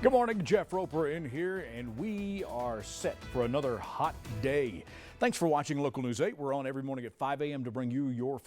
Good morning, Jeff Roper in here, and we are set for another hot day. Thanks for watching Local News 8. We're on every morning at 5 a.m. to bring you your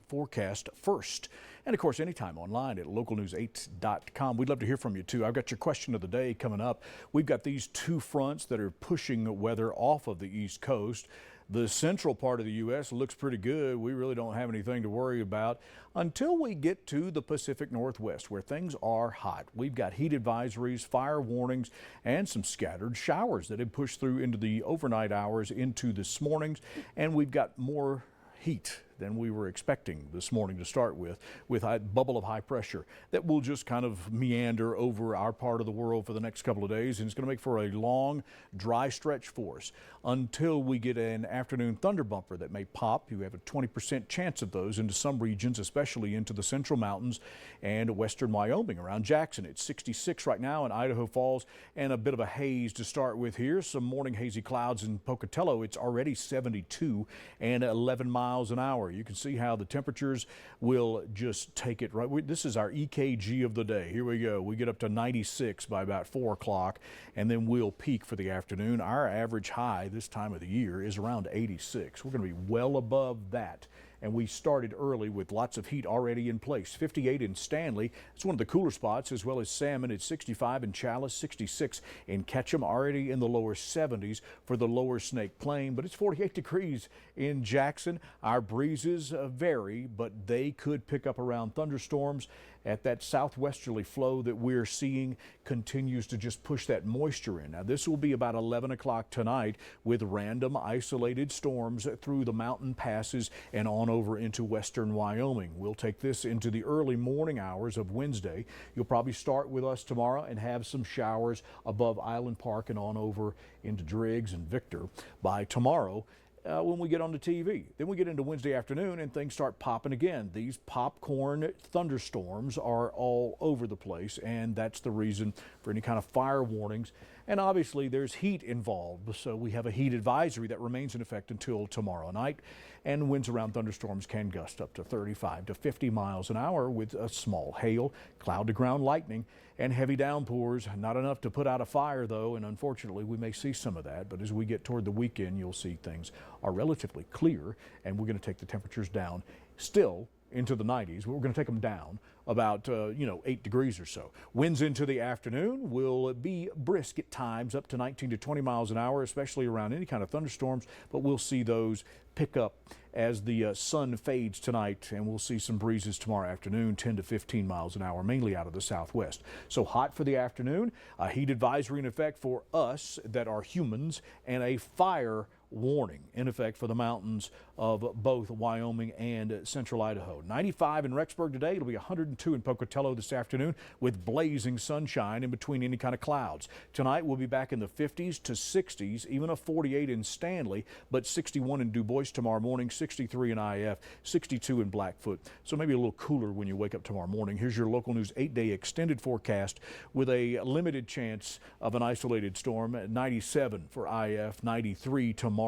forecast first. And of course, anytime online at localnews8.com. We'd love to hear from you too. I've got your question of the day coming up. We've got these two fronts that are pushing weather off of the East Coast. The central part of the U.S. looks pretty good. We really don't have anything to worry about until we get to the Pacific Northwest, where things are hot. We've got heat advisories, fire warnings, and some scattered showers that have pushed through into the overnight hours into this morning's. And we've got more heat than we were expecting this morning to start with a bubble of high pressure that will just kind of meander over our part of the world for the next couple of days, and it's going to make for a long dry stretch for us until we get an afternoon thunder bumper that may pop. You have a 20% chance of those into some regions, especially into the central mountains and western Wyoming around Jackson. It's 66 right now in Idaho Falls, and a bit of a haze to start with here. Some morning hazy clouds in Pocatello. It's already 72 and 11 miles an hour. You can see how the temperatures will just take it right. This is our EKG of the day. Here we go. We get up to 96 by about 4 o'clock, and then we'll peak for the afternoon. Our average high this time of the year is around 86. We're going to be well above that. And we started early with lots of heat already in place. 58 in Stanley. It's one of the cooler spots, as well as Salmon at 65 in Chalice, 66 in Ketchum, already in the lower 70s for the lower Snake Plain. But it's 48 degrees in Jackson. Our breezes vary, but they could pick up around thunderstorms. At that southwesterly flow that we're seeing continues to just push that moisture in. Now, this will be about 11 o'clock tonight with random isolated storms through the mountain passes and on over into western Wyoming. We'll take this into the early morning hours of Wednesday. You'll probably start with us tomorrow and have some showers above Island Park and on over into Driggs and Victor by tomorrow. When we get on the TV. Then we get into Wednesday afternoon and things start popping again. These popcorn thunderstorms are all over the place, and that's the reason for any kind of fire warnings. And obviously there's heat involved, so we have a heat advisory that remains in effect until tomorrow night. And winds around thunderstorms can gust up to 35 to 50 miles an hour with a small hail, cloud to ground lightning, and heavy downpours. Not enough to put out a fire though, and unfortunately we may see some of that. But as we get toward the weekend, you'll see things are relatively clear, and we're going to take the temperatures down still into the 90s. We're going to take them down about 8 degrees or so. Winds into the afternoon will be brisk at times, up to 19 to 20 miles an hour, especially around any kind of thunderstorms, but we'll see those pick up as the sun fades tonight, and we'll see some breezes tomorrow afternoon, 10 to 15 miles an hour, mainly out of the southwest. So hot for the afternoon, a heat advisory in effect for us that are humans, and a fire warning in effect for the mountains of both Wyoming and central Idaho. 95 in Rexburg today. It'll be 102 in Pocatello this afternoon with blazing sunshine in between any kind of clouds. Tonight we'll be back in the 50s to 60s, even a 48 in Stanley, but 61 in Du Bois tomorrow morning, 63 in IF, 62 in Blackfoot. So maybe a little cooler when you wake up tomorrow morning. Here's your Local News 8-day extended forecast with a limited chance of an isolated storm. 97 for IF, 93 tomorrow,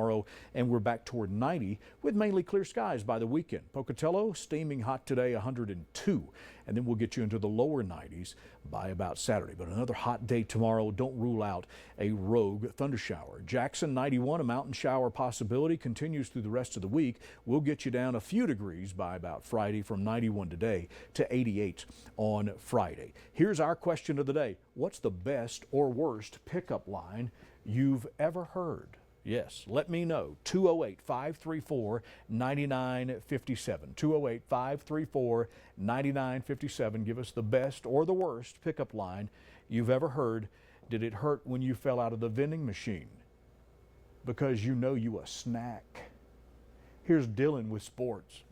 and we're back toward 90 with mainly clear skies by the weekend. Pocatello steaming hot today, 102, and then we'll get you into the lower 90s by about Saturday. But another hot day tomorrow. Don't rule out a rogue thunder shower. Jackson 91, a mountain shower possibility, continues through the rest of the week. We'll get you down a few degrees by about Friday, from 91 today to 88 on Friday. Here's our question of the day. What's the best or worst pickup line you've ever heard? Yes, let me know. 208-534-9957. 208-534-9957. Give us the best or the worst pickup line you've ever heard. Did it hurt when you fell out of the vending machine because you know you a snack? Here's Dylan with sports.